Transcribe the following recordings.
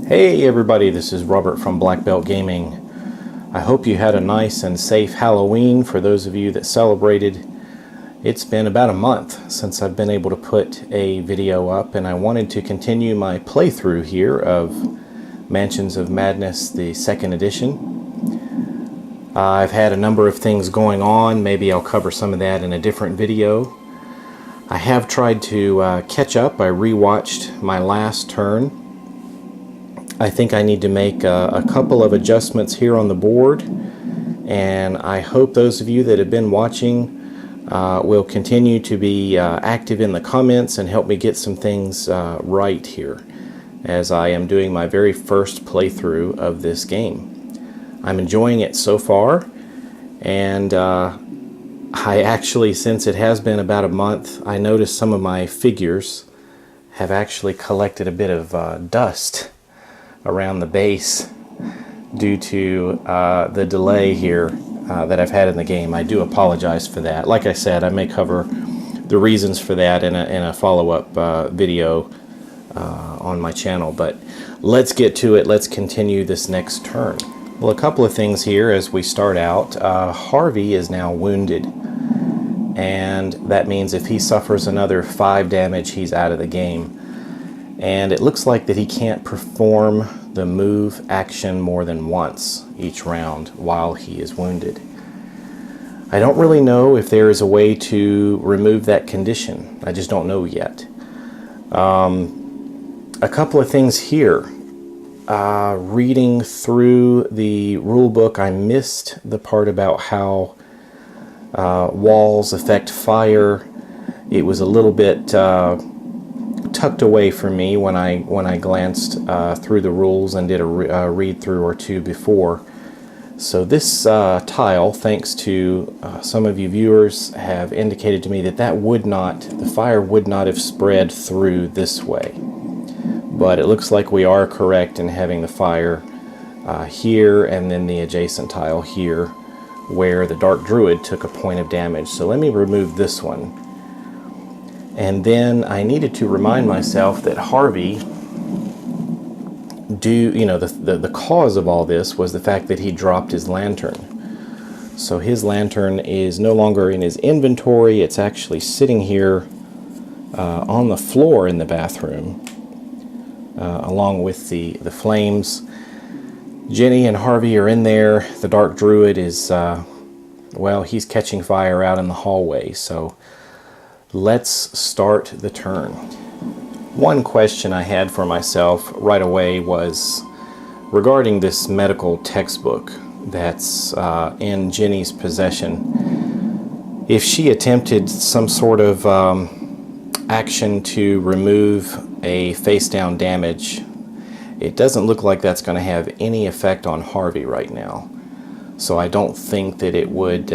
Hey everybody, this is Robert from Black Belt Gaming. I hope you had a nice and safe Halloween for those of you that celebrated. It's been about a month since I've been able to put a video up, and I wanted to continue my playthrough here of Mansions of Madness, the second edition. I've had a number of things going on. Maybe I'll cover some of that in a different video. I have tried to catch up. I rewatched my last turn. I think I need to make a couple of adjustments here on the board, and I hope those of you that have been watching will continue to be active in the comments and help me get some things right here, as I am doing my very first playthrough of this game. I'm enjoying it so far, and I actually, since it has been about a month, I noticed some of my figures have actually collected a bit of dust around the base due to the delay here that I've had in the game. I do apologize for that. Like I said, I may cover the reasons for that in a follow-up video on my channel, but let's get to it. Let's continue this next turn. Well, a couple of things here as we start out. Harvey is now wounded, and that means if he suffers another 5 damage, he's out of the game. And it looks like that he can't perform the move action more than once each round while he is wounded. I don't really know if there is a way to remove that condition. I just don't know yet. A couple of things here. Reading through the rule book, I missed the part about how walls affect fire. It was a little bit tucked away from me when I glanced through the rules and did a read through or two before. So this tile, thanks to some of you viewers, have indicated to me that the fire would not have spread through this way. But it looks like we are correct in having the fire here, and then the adjacent tile here where the Dark Druid took a point of damage. So let me remove this one. And then I needed to remind myself that Harvey, the cause of all this was the fact that he dropped his lantern. So his lantern is no longer in his inventory. It's actually sitting here on the floor in the bathroom, along with the flames. Jenny and Harvey are in there. The Dark Druid is, well, he's catching fire out in the hallway. So let's start the turn. One question I had for myself right away was regarding this medical textbook that's in Jenny's possession. If she attempted some sort of action to remove a face-down damage, it doesn't look like that's going to have any effect on Harvey right now. So I don't think that it would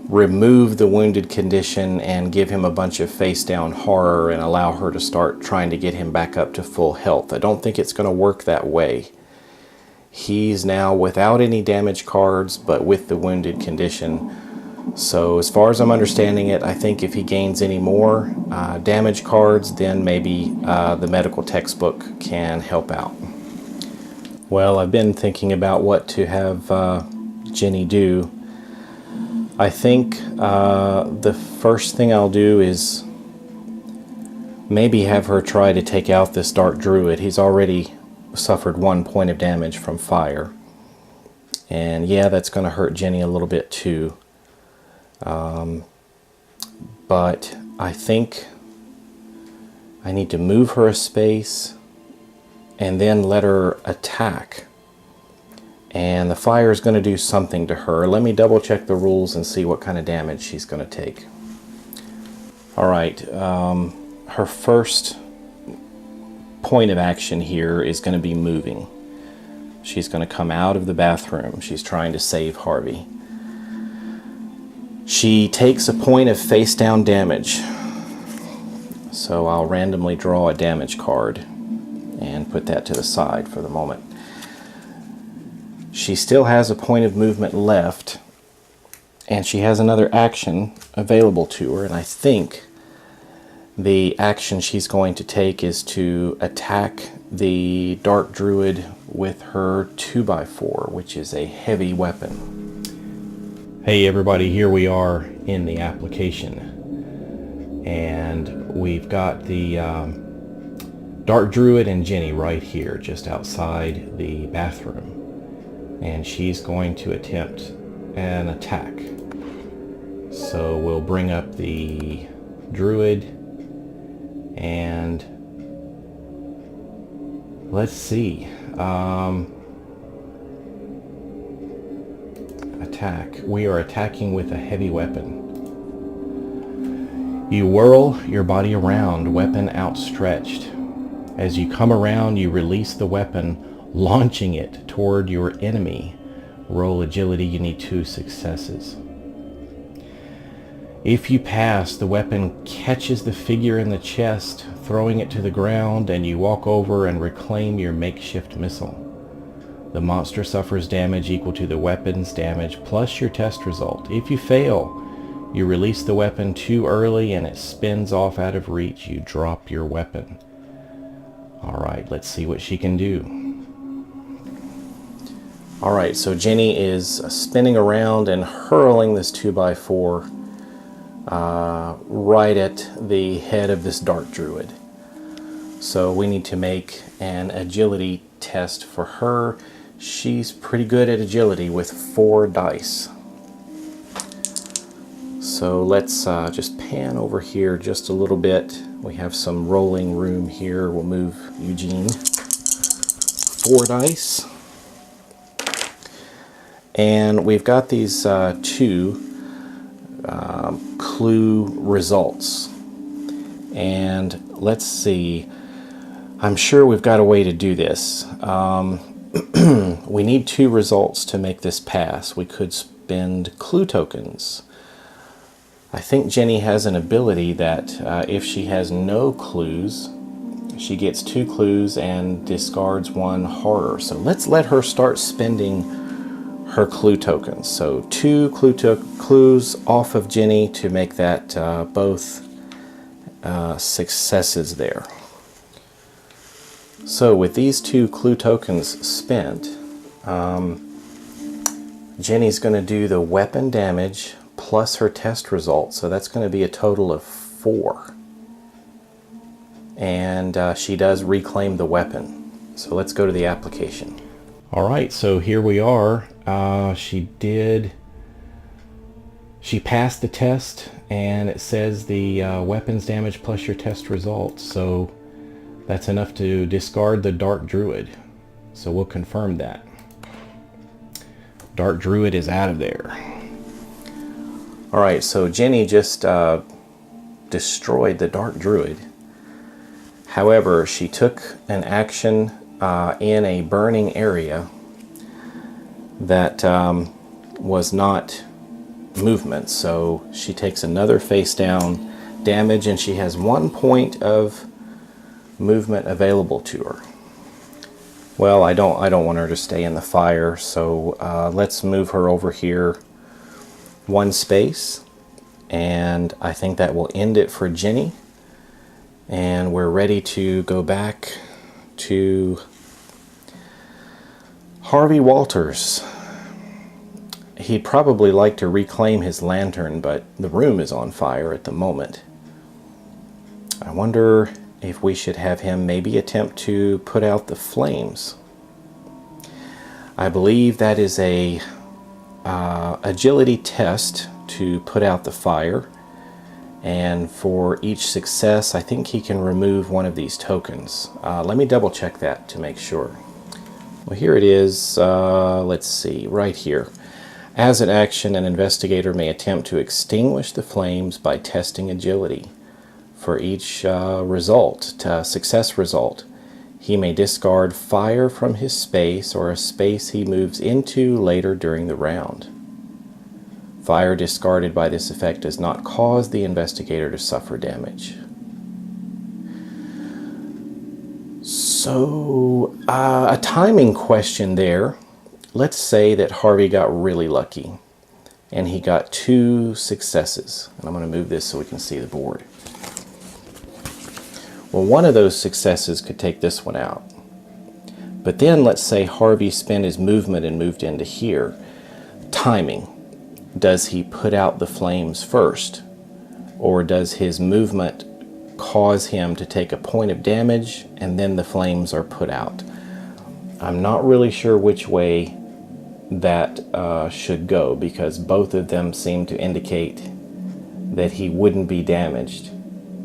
remove the wounded condition and give him a bunch of face-down horror and allow her to start trying to get him back up to full health. I don't think it's going to work that way. He's now without any damage cards, but with the wounded condition. So as far as I'm understanding it, I think if he gains any more damage cards, then maybe the medical textbook can help out. Well, I've been thinking about what to have Jenny do. I think the first thing I'll do is maybe have her try to take out this Dark Druid. He's already suffered 1 point of damage from fire. And yeah, that's going to hurt Jenny a little bit too. But I think I need to move her a space and then let her attack. And the fire is going to do something to her. Let me double check the rules and see what kind of damage she's going to take. Alright, her first point of action here is going to be moving. She's going to come out of the bathroom. She's trying to save Harvey. She takes a point of face-down damage. So I'll randomly draw a damage card and put that to the side for the moment. She still has a point of movement left, and she has another action available to her, and I think The action she's going to take is to attack the Dark Druid with her 2x4, which is a heavy weapon. Hey everybody, here we are in the application. And we've got the Dark Druid and Jenny right here, just outside the bathroom. And she's going to attempt an attack. So we'll bring up the Druid. And let's see. Attack. We are attacking with a heavy weapon. You whirl your body around, weapon outstretched. As you come around, you release the weapon, launching it toward your enemy. Roll agility. You need 2 successes. If you pass, the weapon catches the figure in the chest, throwing it to the ground, and you walk over and reclaim your makeshift missile. The monster suffers damage equal to the weapon's damage plus your test result. If you fail, you release the weapon too early and it spins off out of reach. You drop your weapon. Alright, let's see what she can do. Alright, so Jenny is spinning around and hurling this 2x4 right at the head of this Dark Druid. So we need to make an agility test for her. She's pretty good at agility with 4 dice. So let's just pan over here just a little bit. We have some rolling room here. We'll move Eugene. 4 dice. And we've got these 2 clue results. And let's see. I'm sure we've got a way to do this. We need 2 results to make this pass. We could spend clue tokens. I think Jenny has an ability that if she has no clues, she gets 2 clues and discards 1 horror. So let's let her start spending her clue tokens. So 2 clues off of Jenny to make that both successes there. So with these 2 clue tokens spent, Jenny's going to do the weapon damage plus her test result. So that's going to be a total of 4. And she does reclaim the weapon. So let's go to the application. Alright, so here we are. She passed the test, and it says the weapons damage plus your test result. So that's enough to discard the Dark Druid. So we'll confirm that. Dark Druid is out of there. Alright, so Jenny just destroyed the Dark Druid. However, she took an action in a burning area that was not movement. So she takes another face down damage, and she has 1 point of movement available to her. Well, I don't want her to stay in the fire, so let's move her over here 1 space, and I think that will end it for Jenny. And we're ready to go back to Harvey Walters. He'd probably like to reclaim his lantern, but the room is on fire at the moment. I wonder if we should have him maybe attempt to put out the flames. I believe that is a agility test to put out the fire. And for each success, I think he can remove 1 of these tokens. Let me double check that to make sure. Well, here it is. Let's see, right here. As an action, an investigator may attempt to extinguish the flames by testing agility. For each success result, he may discard fire from his space or a space he moves into later during the round. Fire discarded by this effect does not cause the investigator to suffer damage. So, a timing question there. Let's say that Harvey got really lucky and he got 2 successes. And I'm going to move this so we can see the board. Well, one of those successes could take this one out. But then let's say Harvey spent his movement and moved into here. Timing. Does he put out the flames first? Or does his movement cause him to take a point of damage and then the flames are put out? I'm not really sure which way that should go, because both of them seem to indicate that he wouldn't be damaged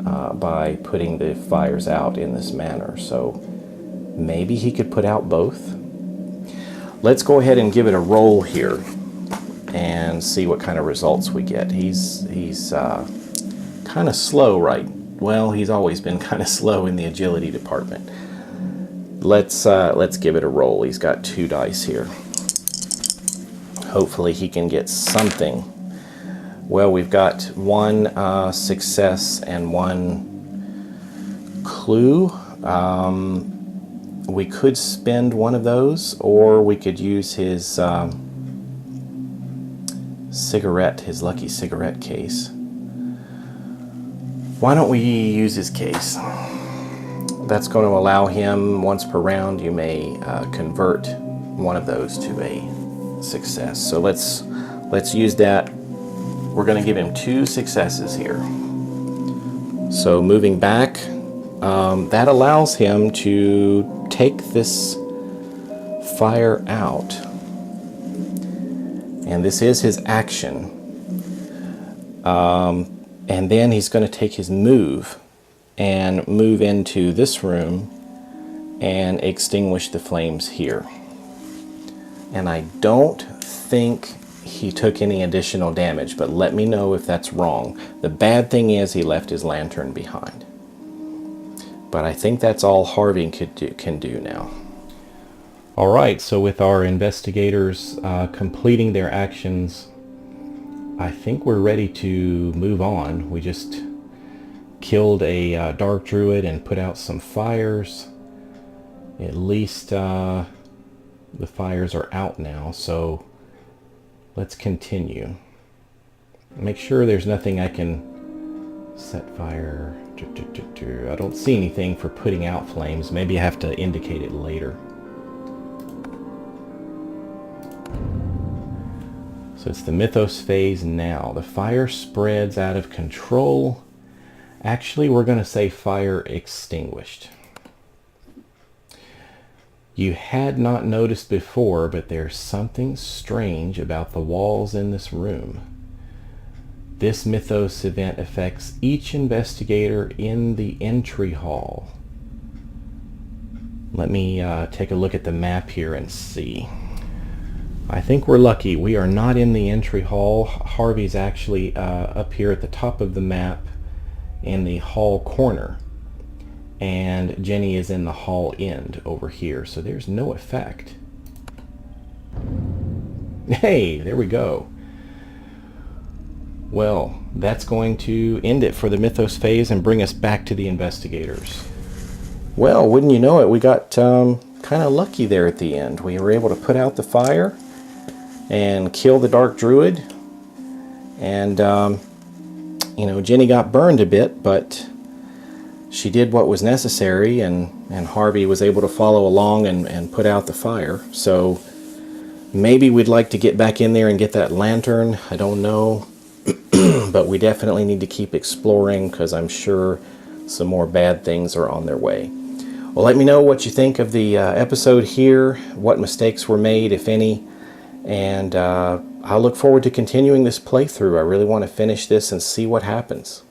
by putting the fires out in this manner. So maybe he could put out both. Let's go ahead and give it a roll here and see what kind of results we get. He's kind of slow, right? Well, he's always been kind of slow in the agility department. Let's give it a roll. He's got 2 dice here. Hopefully he can get something. Well, we've got 1 success and 1 clue. We could spend one of those, or we could use his cigarette, his lucky cigarette case. Why don't we use his case? That's going to allow him, once per round, you may convert one of those to a success. So let's use that. We're going to give him 2 successes here. So moving back, that allows him to take this fire out. And this is his action. And then he's going to take his move and move into this room and extinguish the flames here. And I don't think he took any additional damage, but let me know if that's wrong. The bad thing is he left his lantern behind. But I think that's all Harvey can do now. All right, so with our investigators completing their actions, I think we're ready to move on. We just killed a dark druid and put out some fires. At least the fires are out now, so let's continue. Make sure there's nothing I can set fire. I don't see anything for putting out flames. Maybe I have to indicate it later. So it's the Mythos phase now. The fire spreads out of control. Actually, we're going to say fire extinguished. You had not noticed before, but there's something strange about the walls in this room. This Mythos event affects each investigator in the entry hall. Let me take a look at the map here and see. I think we're lucky. We are not in the entry hall. Harvey's actually up here at the top of the map in the hall corner. And Jenny is in the hall end over here. So there's no effect. Hey, there we go. Well, that's going to end it for the Mythos phase and bring us back to the investigators. Well, wouldn't you know it, we got kind of lucky there at the end. We were able to put out the fire and kill the dark druid. And, you know, Jenny got burned a bit, but she did what was necessary, and Harvey was able to follow along and put out the fire. So maybe we'd like to get back in there and get that lantern. I don't know. But we definitely need to keep exploring, because I'm sure some more bad things are on their way. Well, let me know what you think of the episode here, what mistakes were made, if any, and I'll look forward to continuing this playthrough. I really want to finish this and see what happens.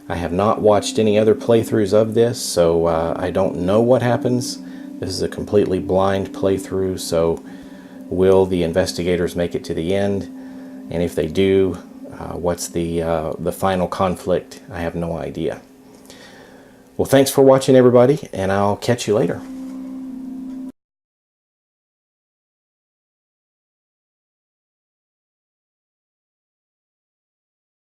I have not watched any other playthroughs of this, so I don't know what happens. This is a completely blind playthrough, so will the investigators make it to the end? And if they do, what's the final conflict? I have no idea. Well, thanks for watching, everybody, and I'll catch you later.